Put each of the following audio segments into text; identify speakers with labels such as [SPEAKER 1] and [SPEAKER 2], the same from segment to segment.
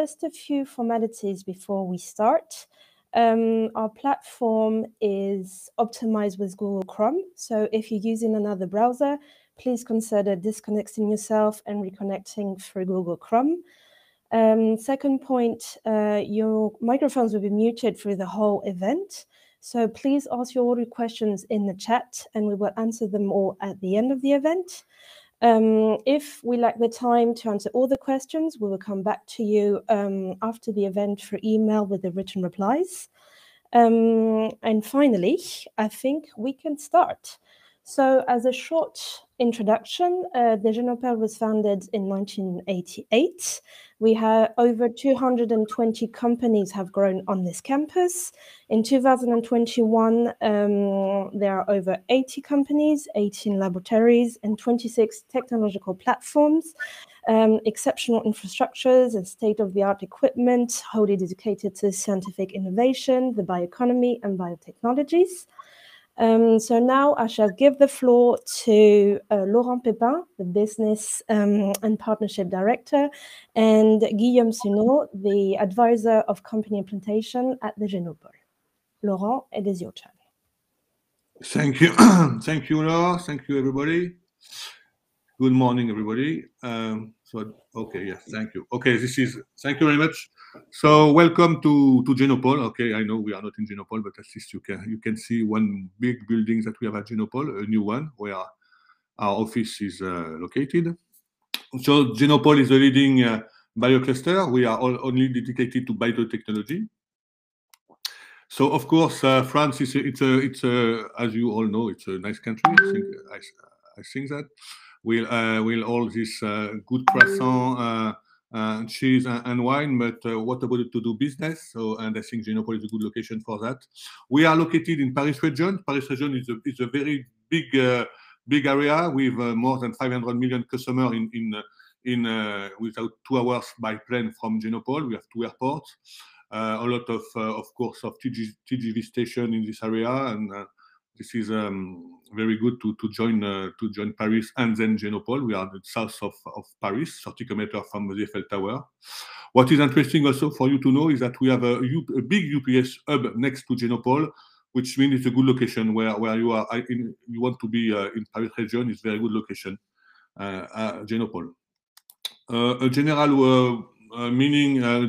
[SPEAKER 1] Just a few formalities before we start. Our platform is optimized with Google Chrome. So if you're using another browser, please consider disconnecting yourself and reconnecting through Google Chrome. Second point, your microphones will be muted through the whole event. So please ask all your questions in the chat and we will answer them all at the end of the event. If we lack the time to answer all the questions, we will come back to you after the event through email with the written replies. And finally, I think we can start. So as a short introduction, the Genopole was founded in 1988. We have over 220 companies have grown on this campus. In 2021, there are over 80 companies, 18 laboratories, and 26 technological platforms, exceptional infrastructures and state-of-the-art equipment, wholly dedicated to scientific innovation, the bioeconomy, and biotechnologies. So now I shall give the floor to Laurent Pépin, the Business and Partnership Director, and Guillaume Sunot, the Advisor of Company Implementation at the Genopole. Laurent, it is your turn.
[SPEAKER 2] Thank you. Thank you, Laura. Thank you, everybody. Good morning, everybody. Okay, yes, thank you. Okay, thank you very much. So welcome to Genopole. Okay, I know we are not in Genopole, but at least you can see one big building that we have at Genopole, a new one where our office is located. So Genopole is a leading biocluster. We are only dedicated to biotechnology. So of course, France is it's as you all know, it's a nice country. I think that. Will all this good croissant, cheese and wine, but what about it to do business? So, and I think Genopole is a good location for that. We are located in Paris region. Paris region is a very big area with more than 500 million customers without 2 hours by plane from Genopole. We have 2 airports, a lot of course of TGV station in this area, and this is very good to join Paris and then Genopole. We are the south of Paris, 30 kilometers from the Eiffel Tower. What is interesting also for you to know is that we have a big UPS hub next to Genopole, which means it's a good location where you are. You want to be in Paris region. It's a very good location, Genopole. A general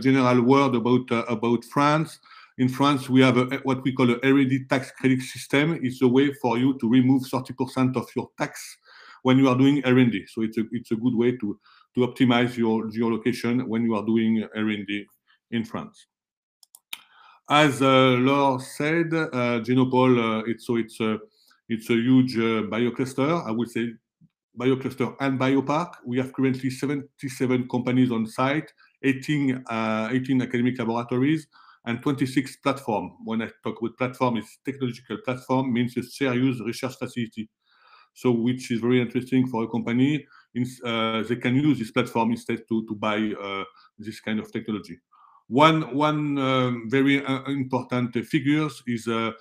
[SPEAKER 2] general word about France. In France, we have what we call a R&D tax credit system. It's a way for you to remove 30% of your tax when you are doing R&D. So it's a good way to optimize your geolocation when you are doing R&D in France. As Laure said, Genopole, it's a huge biocluster. I would say biocluster and biopark. We have currently 77 companies on site, 18 academic laboratories, and 26 platform. When I talk about platform, it's technological platform, means a serious research facility. So which is very interesting for a company. They can use this platform instead to buy this kind of technology. One very important figures is a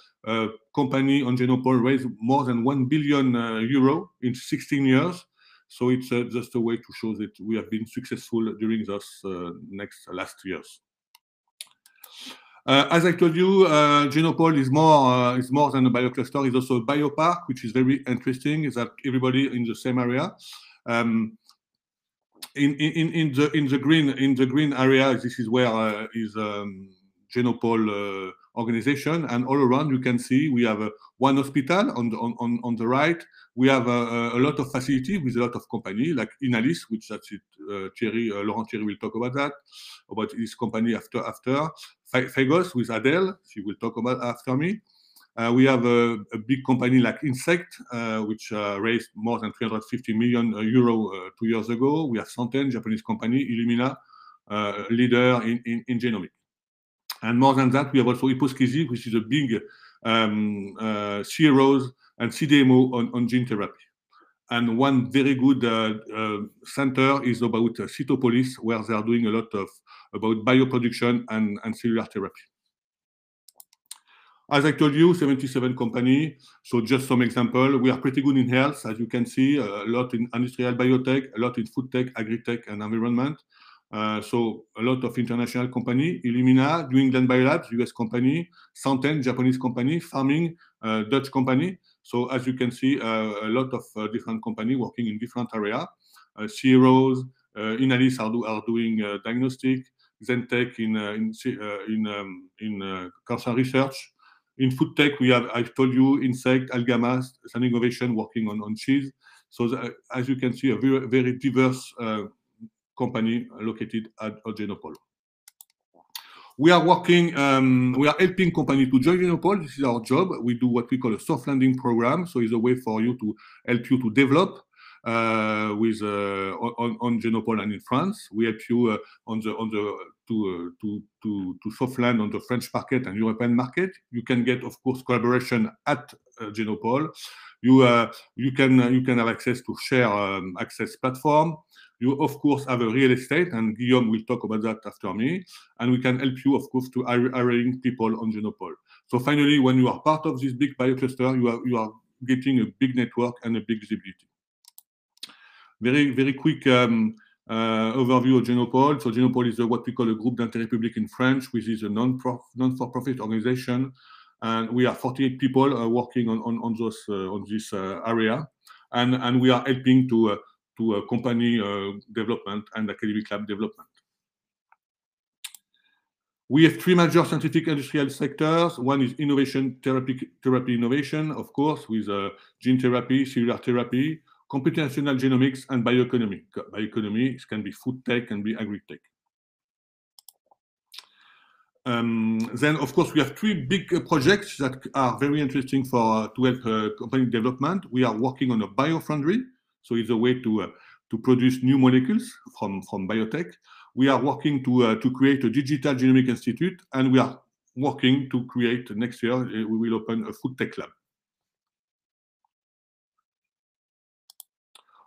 [SPEAKER 2] company on Genopole raised more than 1 billion euro in 16 years. So it's just a way to show that we have been successful during those last years. As I told you, Genopole is more than a biocluster. It's also a biopark, which is very interesting. Is that everybody in the same area? In the green area, this is where is Genopole organization, and all around you can see we have one hospital on the right. We have a lot of facility with a lot of company like Inalis, which that's it. Laurent Thierry will talk about his company after. Fagos with Adele, she will talk about after me. We have a big company like Insect, which raised more than 350 million euro 2 years ago. We have Santen, Japanese company, Illumina, leader in genomics. And more than that, we have also Hyposkizi, which is a big CROs and CDMO on gene therapy. And one very good center is about Cytopolis, where they are doing a lot about bioproduction and cellular therapy. As I told you, 77 company. So just some example, we are pretty good in health, as you can see, a lot in industrial biotech, a lot in food tech, agri-tech, and environment. So a lot of international company, Illumina, New England Biolabs, US company, Santen, Japanese company, Farming, Dutch company. So as you can see, a lot of different companies working in different areas. CROs, Inalis are doing diagnostic, Zentech in cancer research. In food tech, we have, I told you, Insect, Algama, Sun Innovation working on cheese. So as you can see, a very, very diverse company located at Genopole. We are working, we are helping companies to join Genopole. This is our job. We do what we call a soft landing program. So it's a way for you to help you to develop on Genopole and in France. We help you to soft land on the French market and European market. You can get, of course, collaboration at Genopole. You can have access to share access platform. You, of course, have a real estate, and Guillaume will talk about that after me. And we can help you, of course, to hiring people on Genopole. So finally, when you are part of this big biocluster, you are getting a big network and a big visibility. Very, very quick overview of Genopole. So Genopole is what we call a groupe d'intérêt public in French, which is a non-for-profit organization. And we are 48 people working on this area. And we are helping to company development and academic lab development. We have three major scientific industrial sectors. One is innovation, therapy innovation, of course, with gene therapy, cellular therapy, computational genomics, and bioeconomy. Bioeconomy can be food tech, can be agri-tech. Then, of course, we have three big projects that are very interesting to help company development. We are working on a biofoundry. So it's a way to produce new molecules from biotech. We are working to create a digital genomic institute, and we are working to create next year, we will open a food tech lab.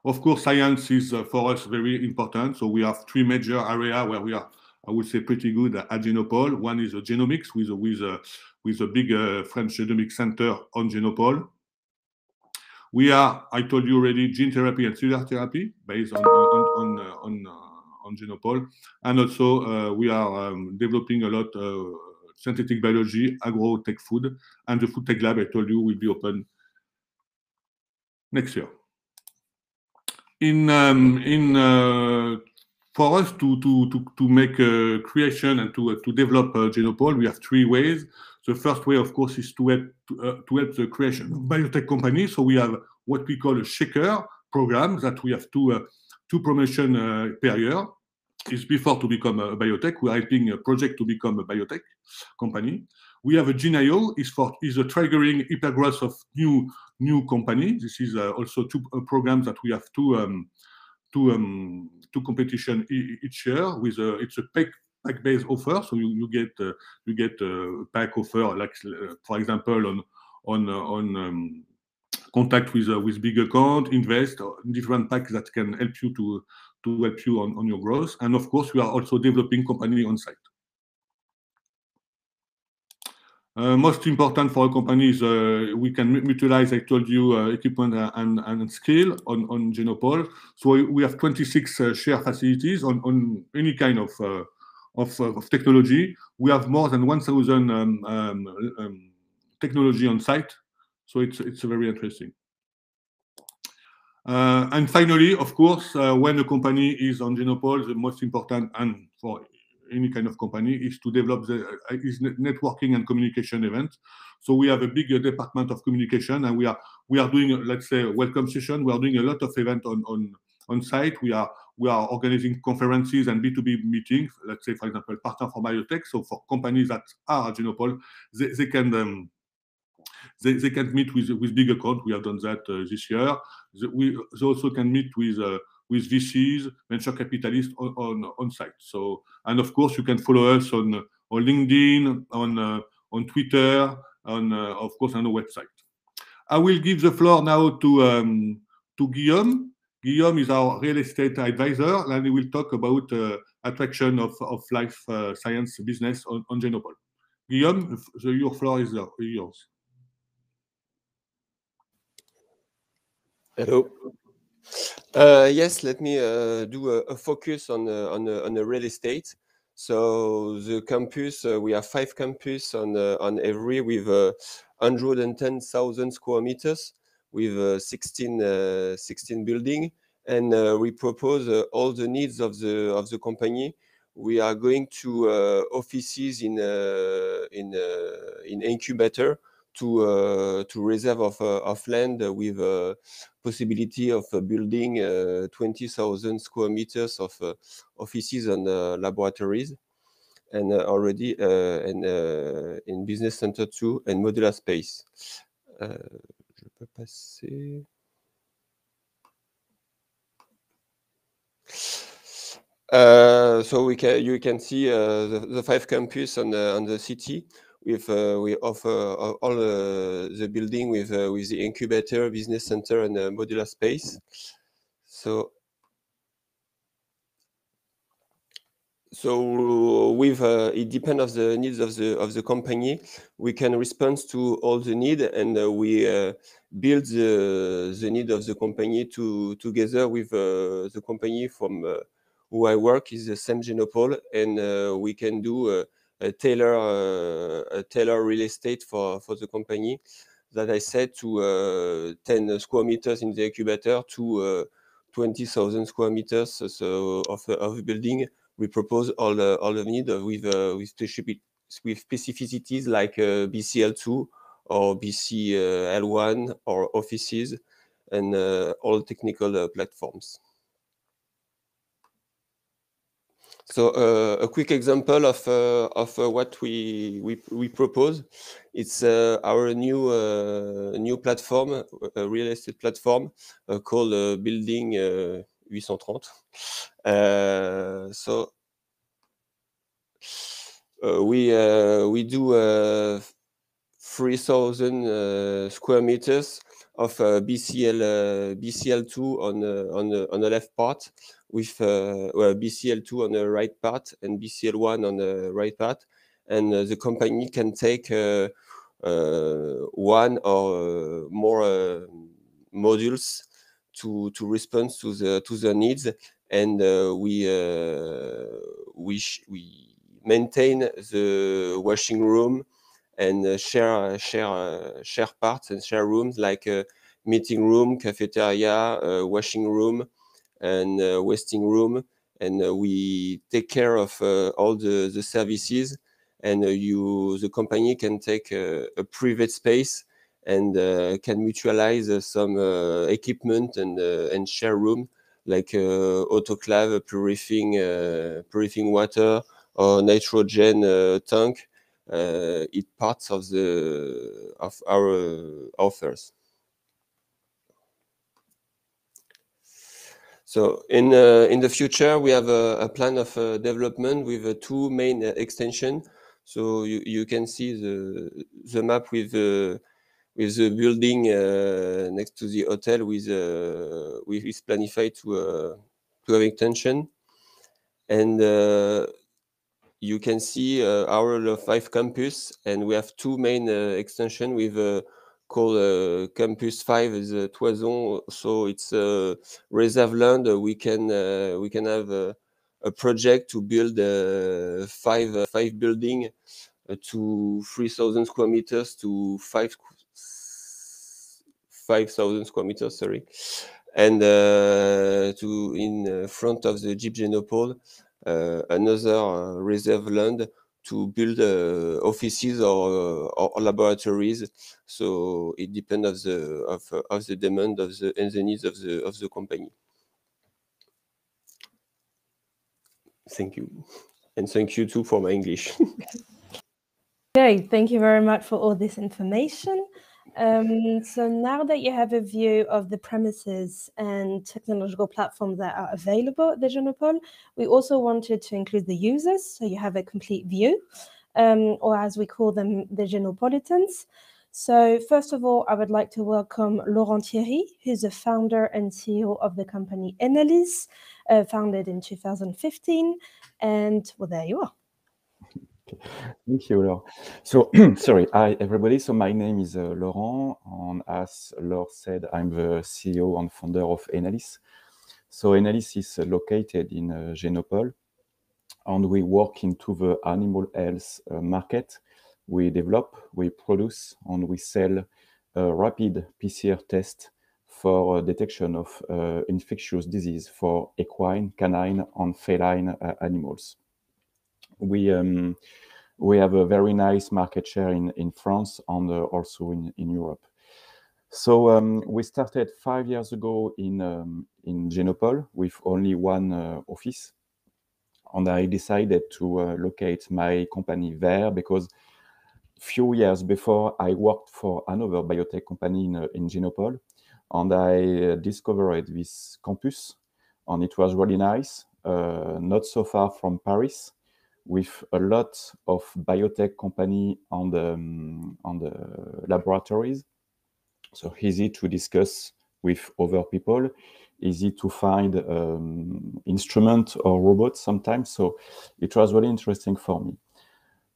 [SPEAKER 2] Of course, science is for us very important. So we have three major areas where we are, I would say, pretty good at Genopole. One is genomics with a big French genomic center on Genopole. We are, I told you already, gene therapy and cellular therapy based on Genopole. And also we are developing a lot of synthetic biology, agro-tech food, and the food tech lab, I told you, will be open next year. For us to make creation and to develop Genopole, we have three ways. The first way, of course, is to help the creation of biotech companies. So we have what we call a shaker program that we have two promotion per year. It's before to become a biotech. We are helping a project to become a biotech company. We have a GenIO, is a triggering hypergrowth of new company. This is also two programs that we have two competition each year with it's a pack-based offer. So you get a pack offer, like for example on contact with big account, invest, different packs that can help you to help you on your growth. And of course, we are also developing company on site. Most important for a company is we can utilize, I told you, equipment and skill on Genopole. So we have 26 share facilities on any kind of technology. We have more than 1,000 technology on site. So it's very interesting. And finally, of course, when a company is on Genopole, the most important, and for any kind of company, is to develop is networking and communication events. So we have a big department of communication, and we are doing, let's say, a welcome session. We are doing a lot of events on site. We are organizing conferences and B2B meetings. Let's say, for example, partner for biotech. So for companies that are at Genopole, they can meet with big accounts. We have done that this year. They also can meet with VCs, venture capitalists on site. So, and of course, you can follow us on LinkedIn, on Twitter, of course, on the website. I will give the floor now to Guillaume. Guillaume is our real estate advisor, and he will talk about attraction of life science business on Genopole. Guillaume, your floor is yours.
[SPEAKER 3] Hello. Yes, let me do a focus on the real estate. So the campus, we have 5 campus on Every with 110,000 square meters with 16 building, and we propose all the needs of the company. We are going to offices in incubator to reserve of land with possibility of building 20,000 square meters of offices and laboratories, and already in business center too, and modular space. Je peux passer. So you can see the 5 campus on the city. We offer all the building with the incubator, business center, and modular space. So with it depends on the needs of the company. We can respond to all the need, and we build the need of the company together with the company from who I work is the same Genopole, and we can do a tailor real estate for the company that I said to 10 square meters in the incubator to 20,000 square meters of building. We propose all the need with specificities like BCL2 or BCL1 or offices and all technical platforms. So a quick example of what we propose. It's our new platform, a real estate platform called Building 830. So we do 3,000 square meters of BCL2 on the left part, with BCL2 on the right part and BCL1 on the right part, and the company can take one or more modules to respond to the needs, and we maintain the washing room and share parts and share rooms like meeting room, cafeteria, washing room, and wasting room, and we take care of all the services, and the company can take a private space and can mutualize some equipment and share room like autoclave, purifying water, or nitrogen tank. It parts of our offers. So in the future, we have a plan of development with 2 main extensions. So you can see the map with the building next to the hotel with is planified to have extension, and you can see our 5 campus, and we have 2 main extension with called campus 5 is Toison. So it's reserve land. We can have a project to build 5 building to 3,000 square meters to 5,000 square meters. Sorry, and to in front of the Jeep Genopole, another reserve land to build offices or laboratories. So it depends of the demand and the needs of the company. Thank you, and thank you too for my English.
[SPEAKER 1] Okay, thank you very much for all this information. So now that you have a view of the premises and technological platforms that are available at the Genopole, we also wanted to include the users, so you have a complete view, or as we call them, the Genopolitans. So first of all, I would like to welcome Laurent Thierry, who's the founder and CEO of the company Enelys, founded in 2015. And well, there you are.
[SPEAKER 4] Okay. Thank you, Laure. So, sorry, hi everybody. So my name is Laurent, and as Laure said, I'm the CEO and founder of Enalis. So Enalis is located in Genopole, and we work into the animal health market. We develop, we produce, and we sell a rapid PCR test for detection of infectious disease for equine, canine, and feline animals. We have a very nice market share in France and also in Europe. So we started 5 years ago in Genopole with only one office, and I decided to locate my company there because few years before I worked for another biotech company in Genopole, and I discovered this campus, and it was really nice, not so far from Paris, with a lot of biotech company on the laboratories. So easy to discuss with other people, easy to find instrument or robots sometimes. So it was really interesting for me.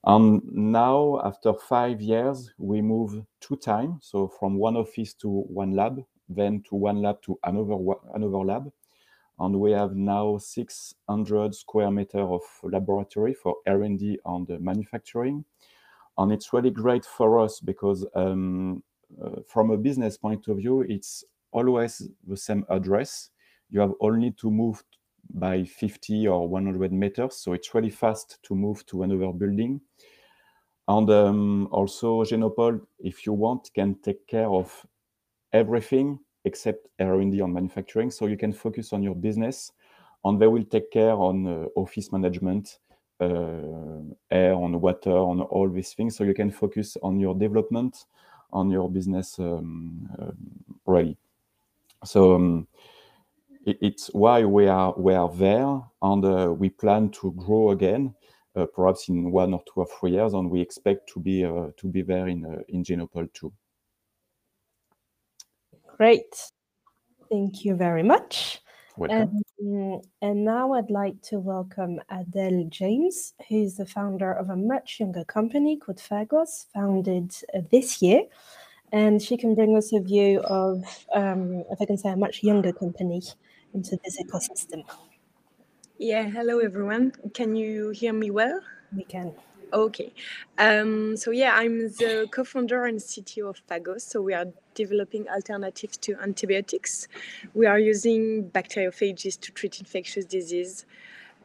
[SPEAKER 4] And now, after 5 years, we move 2 times. So from one office to one lab, then to one lab to another lab. And we have now 600 square meters of laboratory for R&D and manufacturing. And it's really great for us because from a business point of view, it's always the same address. You have only to move by 50 or 100 meters. So it's really fast to move to another building. And also Genopole, if you want, can take care of everything except R&D and manufacturing. So you can focus on your business, and they will take care on office management, air, on water, on all these things. So you can focus on your development, on your business really. So it's why we are there, and we plan to grow again, perhaps in 1 or 2 or 3 years, and we expect to be there in Genopole too.
[SPEAKER 1] Great. Thank you very much.
[SPEAKER 4] Welcome.
[SPEAKER 1] And now I'd like to welcome Adele James, who's the founder of a much younger company called Phagos, founded this year. And she can bring us a view of, if I can say, a much younger company into this ecosystem.
[SPEAKER 5] Yeah, hello everyone. Can you hear me well?
[SPEAKER 1] We can.
[SPEAKER 5] Okay. So yeah, I'm the co-founder and CTO of Phagos. So we are developing alternatives to antibiotics. We are using bacteriophages to treat infectious disease.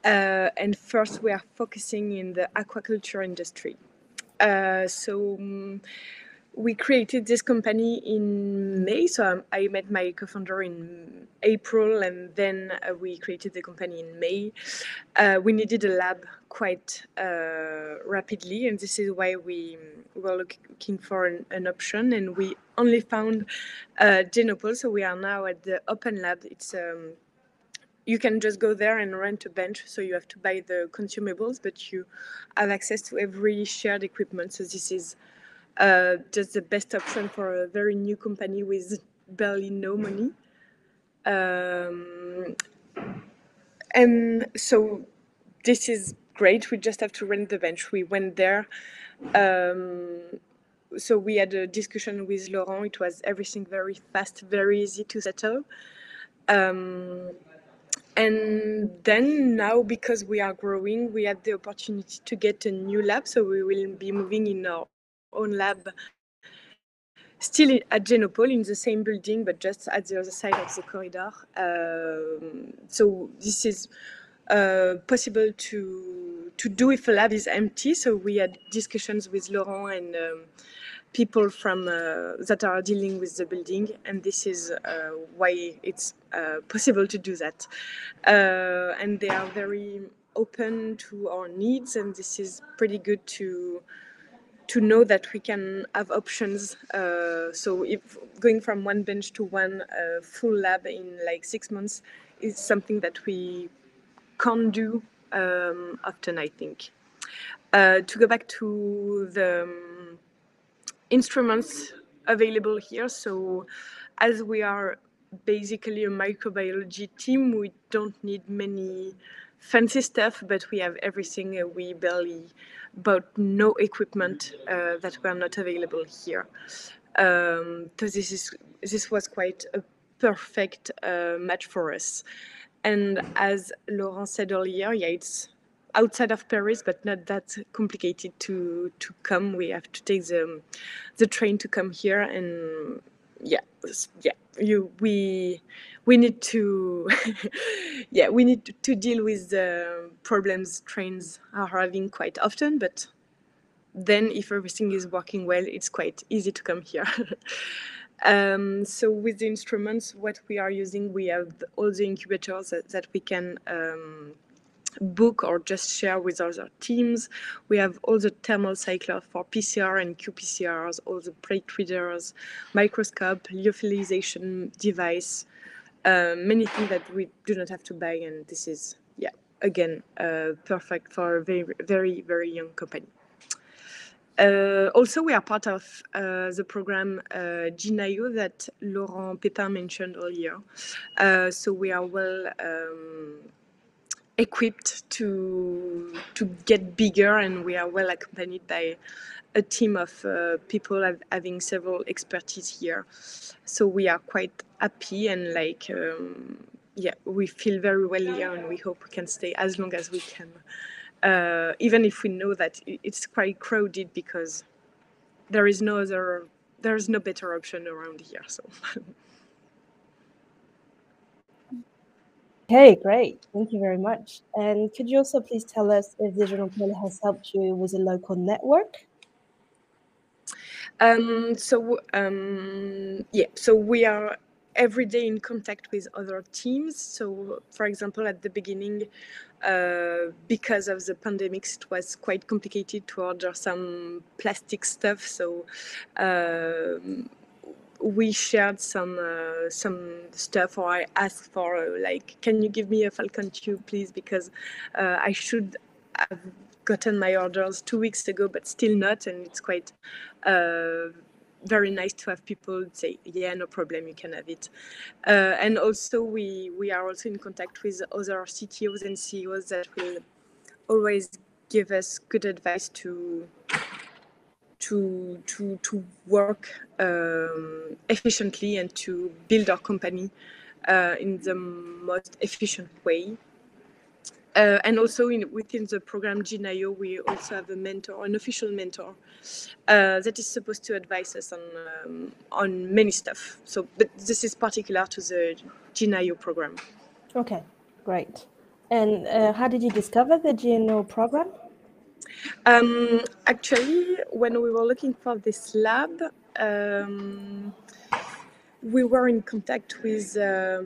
[SPEAKER 5] And first, we are focusing in the aquaculture industry. We created this company in May. So I met my co-founder in April, and then we created the company in May. We needed a lab quite rapidly, and this is why we were looking for an option, and we only found Genopole. So we are now at the open lab. It's you can just go there and rent a bench, so you have to buy the consumables, but you have access to every shared equipment. So this is just the best option for a very new company with barely no money. And so this is great. We just have to rent the bench. We went there. So we had a discussion with Laurent. It was everything very fast, very easy to settle. And then now, because we are growing, we had the opportunity to get a new lab. So we will be moving in our own lab, still at Genopole, in the same building, but just at the other side of the corridor. So this is possible to do if a lab is empty. So we had discussions with Laurent and people from that are dealing with the building, and this is why it's possible to do that. And they are very open to our needs, and this is pretty good to know that we can have options. So if going from one bench to one full lab in like 6 months is something that we can't do often, I think. To go back to the instruments available here. So as we are basically a microbiology team, we don't need many fancy stuff, but we have everything. We barely bought no equipment that were not available here. So this was quite a perfect match for us. And as Laurent said earlier, yeah, it's outside of Paris, but not that complicated to come. We have to take the train to come here, and we need to we need to deal with the problems trains are having quite often, but then if everything is working well, it's quite easy to come here. So with the instruments, what we are using, we have all the incubators that we can book or just share with other teams. We have all the thermal cyclers for PCR and qPCRs, all the plate readers, microscope, lyophilization device, many things that we do not have to buy, and this is, again, perfect for a very, very, very young company. Also, we are part of the program Genopole that Laurent Pépin mentioned earlier. So we are well equipped to get bigger, and we are well accompanied by a team of people having several expertise here. So we are quite happy, and we feel very well here, and we hope we can stay as long as we can. Even if we know that it's quite crowded, because there's no better option around here. So.
[SPEAKER 1] Okay, great. Thank you very much. And could you also please tell us if the Genopole has helped you with a local network?
[SPEAKER 5] So we are every day in contact with other teams. So, for example, at the beginning, because of the pandemics, it was quite complicated to order some plastic stuff. So we shared some stuff, or I asked for can you give me a Falcon tube, please, because I should have gotten my orders 2 weeks ago, but still not, and it's quite very nice to have people say, yeah, no problem, you can have it. And also we are also in contact with other CTOs and CEOs that will always give us good advice to work efficiently and to build our company in the most efficient way. And also within the program Genopole, we also have a mentor, an official mentor, that is supposed to advise us on many stuff. So, but this is particular to the Genopole program.
[SPEAKER 1] Okay, great. And how did you discover the Genopole program?
[SPEAKER 5] Actually, when we were looking for this lab, we were in contact with the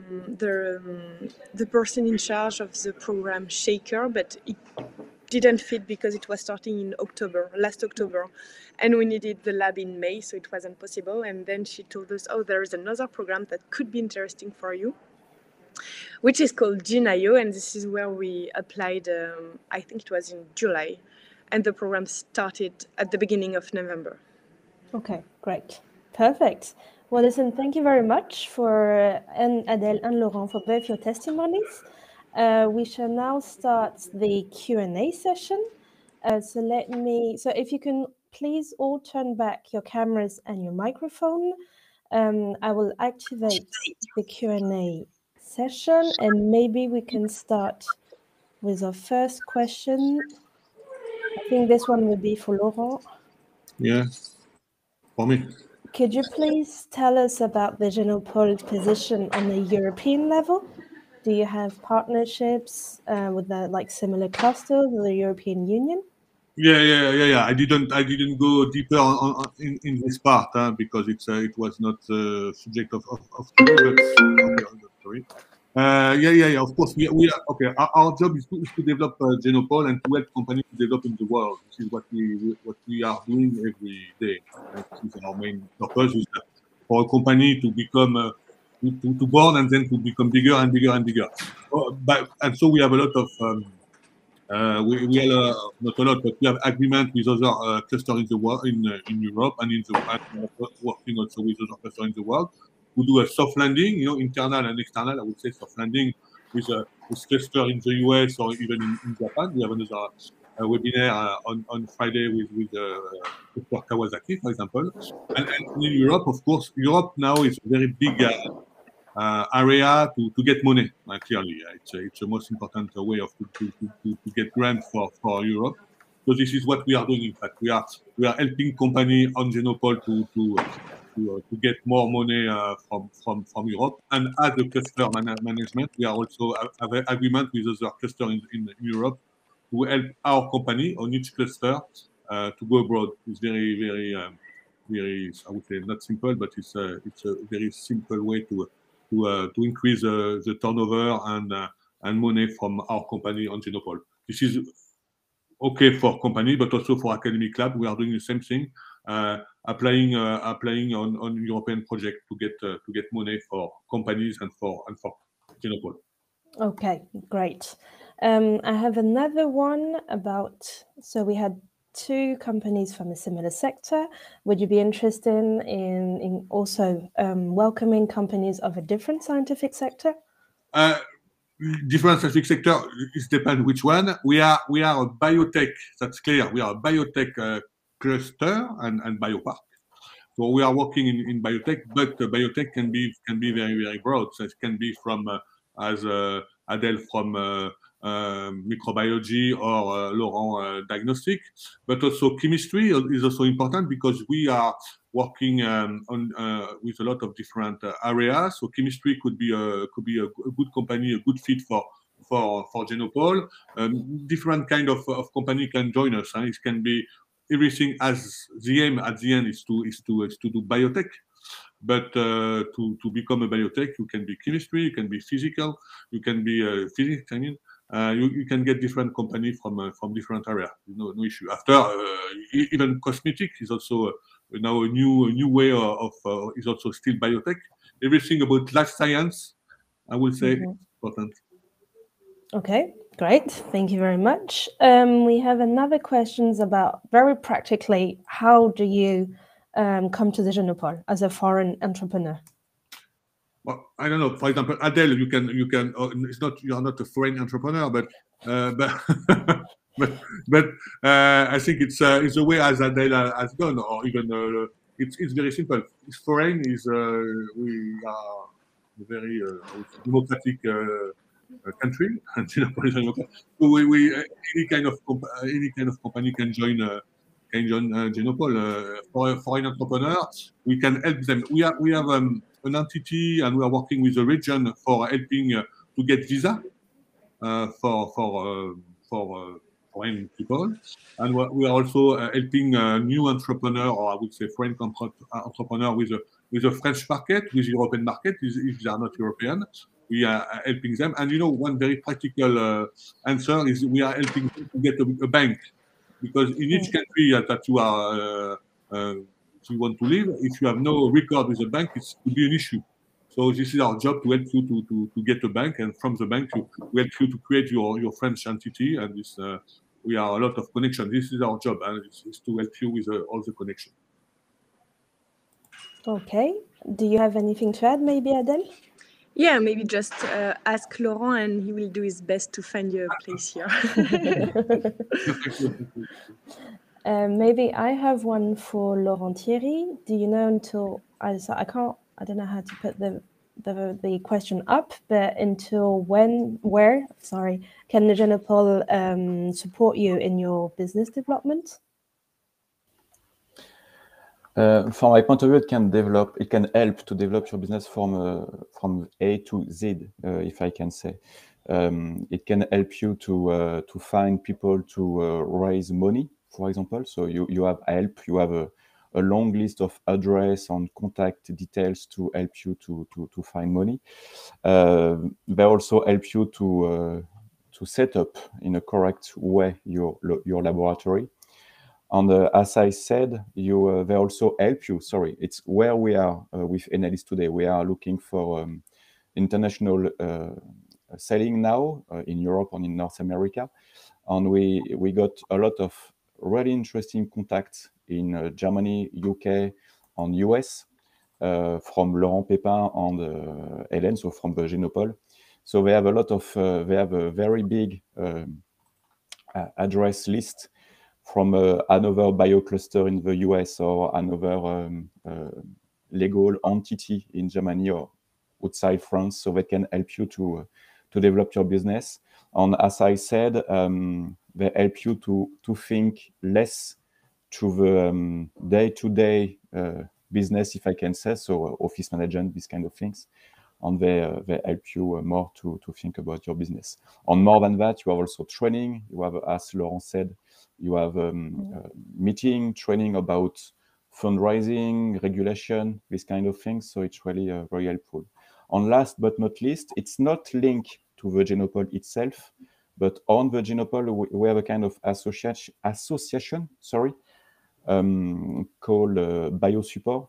[SPEAKER 5] person in charge of the program Shaker, but it didn't fit because it was starting in last October, and we needed the lab in May, so it wasn't possible. And then she told us, oh, there is another program that could be interesting for you, which is called Genopole, and this is where we applied, I think it was in July, and the program started at the beginning of November.
[SPEAKER 1] Okay, great. Perfect. Well, listen, thank you very much for Adèle and Laurent for both your testimonies. We shall now start the Q&A session. So if you can please all turn back your cameras and your microphone, I will activate the Q&A session, and maybe we can start with our first question. I think this one will be for Laurent.
[SPEAKER 2] Yeah, for me.
[SPEAKER 1] Could you please tell us about the Genopole's position on the European level? Do you have partnerships with similar clusters of the European Union?
[SPEAKER 2] Yeah. I didn't go deeper in this part because it was not subject of today. But sorry. Yeah. Of course, we are okay. Our job is to develop Genopole and to help companies to develop in the world. This is what we are doing every day. This is our main purpose: is for a company to become to born and then to become bigger and bigger and bigger. And so we have a lot of we have not a lot, but we have agreement with other clusters in the world, in Europe, and working also with other clusters in the world who do a soft landing, internal and external. I would say soft landing with cluster in the US or even in Japan. We have another webinar on Friday with Dr. Kawasaki, for example. And in Europe, of course, Europe now is a very big area to get money. Clearly, it's the most important way of to get grants for Europe. So this is what we are doing. In fact, we are helping company on Genopole to get more money from Europe. And as a cluster management, we are also have an agreement with other clusters in Europe to help our company on each cluster to go abroad. It's very, I would say not simple, but it's a very simple way to increase the turnover and money from our company on Genopole. This is okay for company, but also for academic lab. We are doing the same thing, applying on European project to get money for companies and for Genopole.
[SPEAKER 1] Okay, great. I have another one about, so we had 2 companies from a similar sector. Would you be interested in also welcoming companies of a different scientific sector?
[SPEAKER 2] Different scientific sector, it depends which one. We are a biotech, that's clear. We are a biotech cluster and biopark. So we are working in biotech, but biotech can be very broad. So it can be from as Adèle from microbiology or Laurent diagnostic, but also chemistry is also important because we are working on with a lot of different areas. So chemistry could be a good company, a good fit for Genopole. Different kind of company can join us. It can be everything as the aim at the end is to do biotech. But to become a biotech, you can be chemistry, you can be physical, you can be physics. I mean, you can get different company from different area. No issue. After even cosmetic is also now a new way of is also still biotech. Everything about life science, I would say, is important.
[SPEAKER 1] Okay, great. Thank you very much. We have another questions about very practically, how do you come to the Genopole as a foreign entrepreneur?
[SPEAKER 2] Well, I don't know. For example, Adèle, you can. It's not you are not a foreign entrepreneur, but I think it's a way as Adèle has done, or even it's very simple. It's foreign is we are a very democratic country, and so we any kind of company can join Genopole. For a foreign entrepreneur, we can help them. We have an entity, and we are working with the region for helping to get visa for foreign people, and we are also helping new entrepreneur, or I would say foreign entrepreneur with a French market, with European market if they are not European. We are helping them, and one very practical answer is we are helping them to get a bank, because in each country that you are you want to live, if you have no record with a bank, it could be an issue. So this is our job to help you to get a bank, and from the bank we help you to create your French entity, and this we are a lot of connection. This is our job, and it's to help you with all the connection.
[SPEAKER 1] Okay. Do you have anything to add, maybe, Adèle?
[SPEAKER 5] Yeah, maybe just ask Laurent, and he will do his best to find you a place here.
[SPEAKER 1] Maybe I have one for Laurent Thierry. Do you know until I don't know how to put the question up, but until where can the Genopole support you in your business development?
[SPEAKER 4] From my point of view, it can help to develop your business from A to Z, if I can say. It can help you to find people to raise money, for example. So you have help. You have a long list of address and contact details to help you to find money. They also help you to set up in a correct way your laboratory. And as I said, they also help you. Sorry, it's where we are with Enalis today. We are looking for international selling now in Europe and in North America. And we got a lot of really interesting contacts in Germany, UK, and US from Laurent Pépin and Hélène, so from the Genopole. So they have a lot of, they have a very big address list from another biocluster in the US or another legal entity in Germany or outside France, so they can help you to develop your business. And as I said, they help you to think less to the day-to-day business, if I can say so, office management, these kind of things. And they help you more to think about your business. And more than that, you have also training. You have, as Laurent said, you have meeting, training about fundraising, regulation, this kind of things. So it's really very helpful. And last but not least, it's not linked to the Genopole itself, but on the Genopole, we have a kind of association, called BioSupport.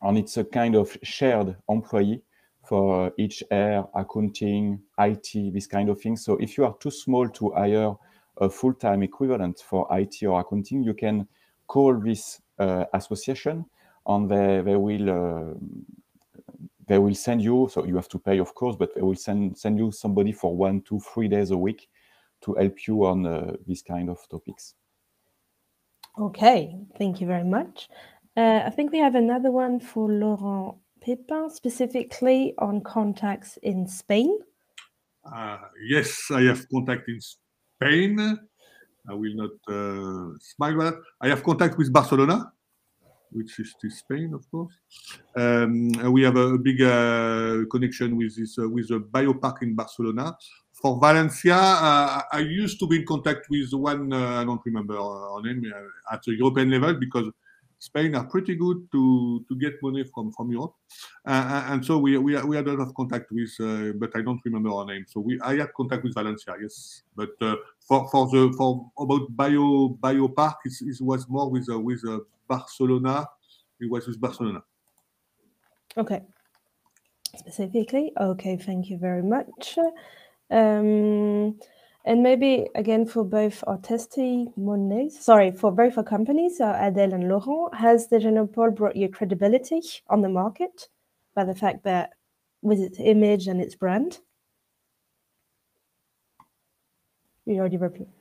[SPEAKER 4] And it's a kind of shared employee for HR, accounting, IT, this kind of thing. So if you are too small to hire a full-time equivalent for IT or accounting, you can call this association, and they will send you, so you have to pay, of course, but they will send you somebody for 1, 2, 3 days a week to help you on these kind of topics.
[SPEAKER 1] Okay, thank you very much. I think we have another one for Laurent Pépin, specifically on contacts in Spain.
[SPEAKER 2] Yes, I have contact in Spain. I will not smile about that. I have contact with Barcelona, which is still Spain, of course. We have a big connection with this with a biopark in Barcelona. For Valencia, I used to be in contact with one, I don't remember her name, at the European level, because Spain are pretty good to get money from Europe, and so we had a lot of contact with, but I don't remember her name. So I had contact with Valencia, yes, but for about biopark, it was more with Barcelona. It was with Barcelona.
[SPEAKER 1] Okay. Specifically, okay, thank you very much. And maybe again for both our testimonies, for both our companies, Adèle and Laurent, has the Genopole brought you credibility on the market by the fact that with its image and its brand? You already replied.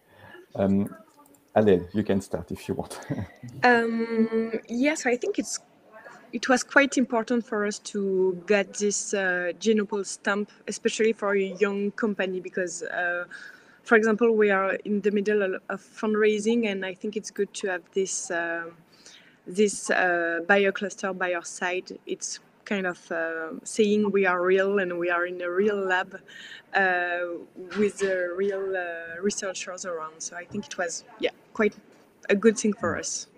[SPEAKER 4] Adèle, you can start if you want.
[SPEAKER 5] Yes, I think it was quite important for us to get this Genopole stamp, especially for a young company, because, for example, we are in the middle of fundraising, and I think it's good to have this biocluster by our side. It's kind of saying we are real and we are in a real lab with real researchers around. So I think it was, quite a good thing for us.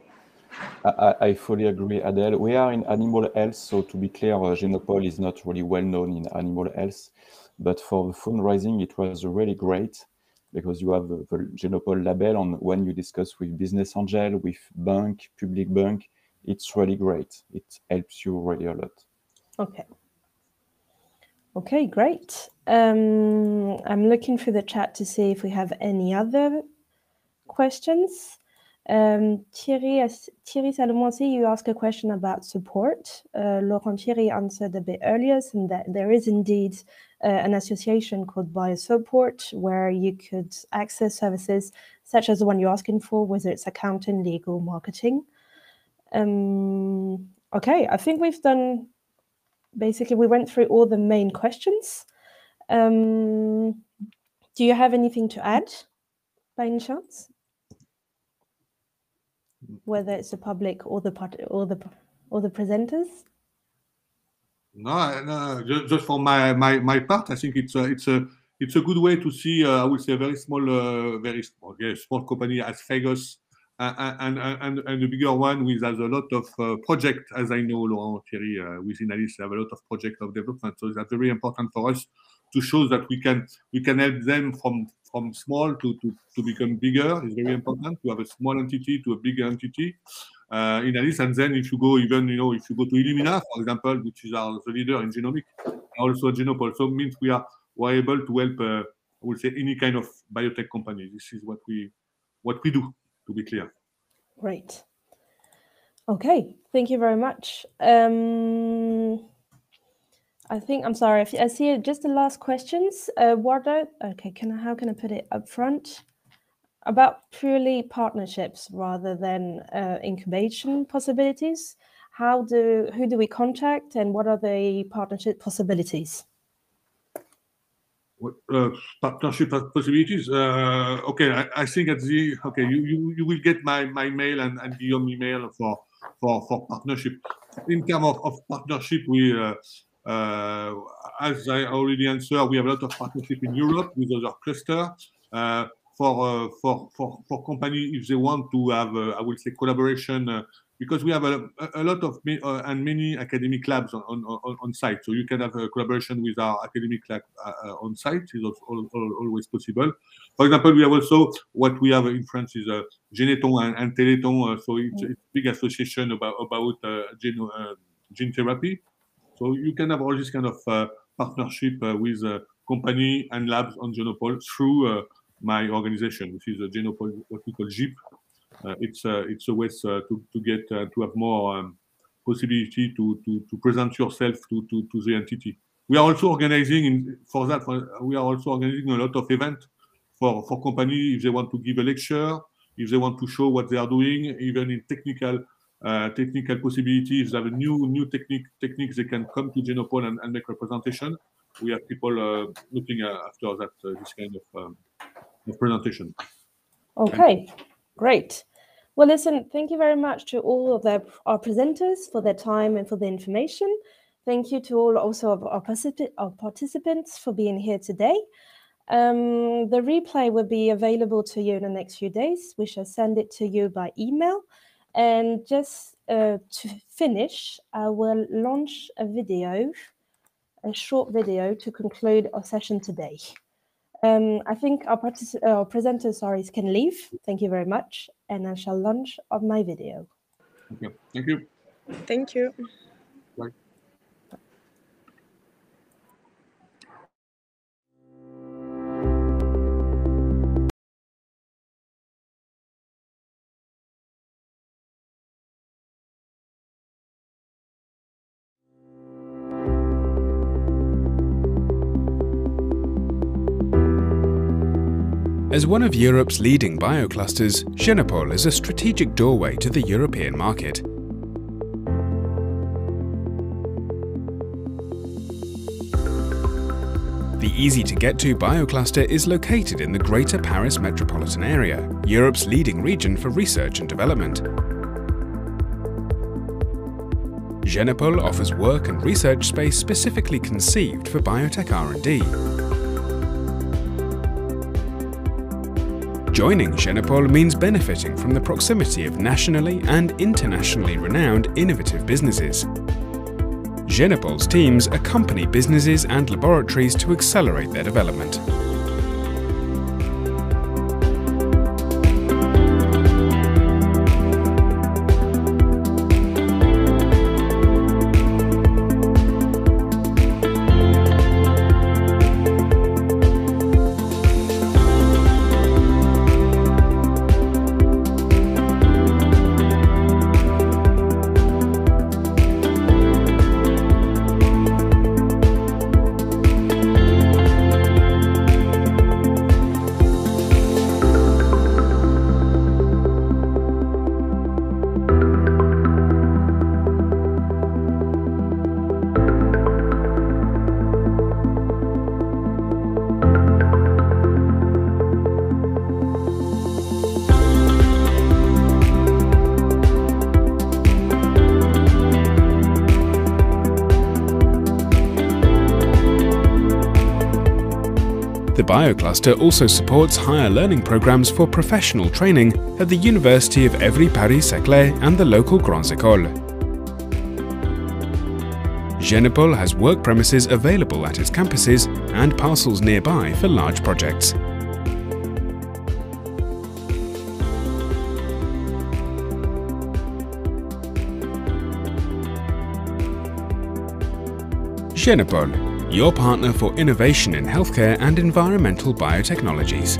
[SPEAKER 4] I fully agree, Adèle. We are in animal health, so to be clear, Genopole is not really well known in animal health, but for the fundraising, it was really great because you have the Genopole label, and when you discuss with business angel, with bank, public bank, it's really great. It helps you really a lot.
[SPEAKER 1] Okay. Okay, great. I'm looking through the chat to see if we have any other questions. Thierry Salomon, you asked a question about support. Laurent Thierry answered a bit earlier, and that there is indeed an association called BioSupport where you could access services such as the one you're asking for, whether it's accounting, legal, marketing. Okay, I think we've done, basically we went through all the main questions. Do you have anything to add by any chance? Whether it's the public or the presenters?
[SPEAKER 2] No, just for my part, I think it's a good way to see. I would say a very small company as Fagos, and the bigger one with has a lot of project, as I know, Laurent Thierry within Alice have a lot of project of development. So that's very important for us to show that we can help them from small to become bigger. It's very important to have a small entity to a bigger entity. In Alice, and then if you go even, if you go to Illumina, for example, which is the leader in genomic, also Genopole, so it means we are able to help, I would say, any kind of biotech company. This is what we do, to be clear.
[SPEAKER 1] Great. Okay, thank you very much. I think, I'm sorry, I see just the last questions. Okay, how can I put it up front? About purely partnerships rather than incubation possibilities. Who do we contact and what are the partnership possibilities?
[SPEAKER 2] Partnership possibilities. Okay, I think you will get my mail and Guillaume email for partnership. In terms of partnership, we as I already answered, we have a lot of partnership in Europe with other clusters. For company, if they want to have, I will say, collaboration, because we have a lot of and many academic labs on site. So you can have a collaboration with our academic lab on site. Is always possible. For example, we have also what we have in France is Genopole and Téléthon. So it's a big association about gene therapy. So you can have all this kind of partnership with company and labs on Genopole through my organization, which is Genopole, what we call GIP. It's a way to get to have more possibility to present yourself to the entity. We are also organizing we are also organizing a lot of events for companies if they want to give a lecture, if they want to show what they are doing, even in technical possibilities. If they have a new techniques, they can come to Genopole and make representation. We have people looking after that this kind of presentation.
[SPEAKER 1] Okay, great. Well, listen, thank you very much to all of our presenters for their time and for the information. Thank you to all also of our participants for being here today. The replay will be available to you in the next few days. We shall send it to you by email. And just to finish, I will launch a short video to conclude our session today. I think our presenters, can leave. Thank you very much. And I shall launch on my video.
[SPEAKER 2] Okay. Thank you.
[SPEAKER 5] Thank you.
[SPEAKER 2] Bye.
[SPEAKER 6] As one of Europe's leading bioclusters, Genopole is a strategic doorway to the European market. The easy-to-get-to biocluster is located in the Greater Paris metropolitan area, Europe's leading region for research and development. Genopole offers work and research space specifically conceived for biotech R&D. Joining Genopole means benefiting from the proximity of nationally and internationally renowned innovative businesses. Genopole's teams accompany businesses and laboratories to accelerate their development. The biocluster also supports higher learning programs for professional training at the University of Évry-Paris-Saclay and the local Grandes Écoles. Genopole has work premises available at its campuses and parcels nearby for large projects. Genopole, your partner for innovation in healthcare and environmental biotechnologies.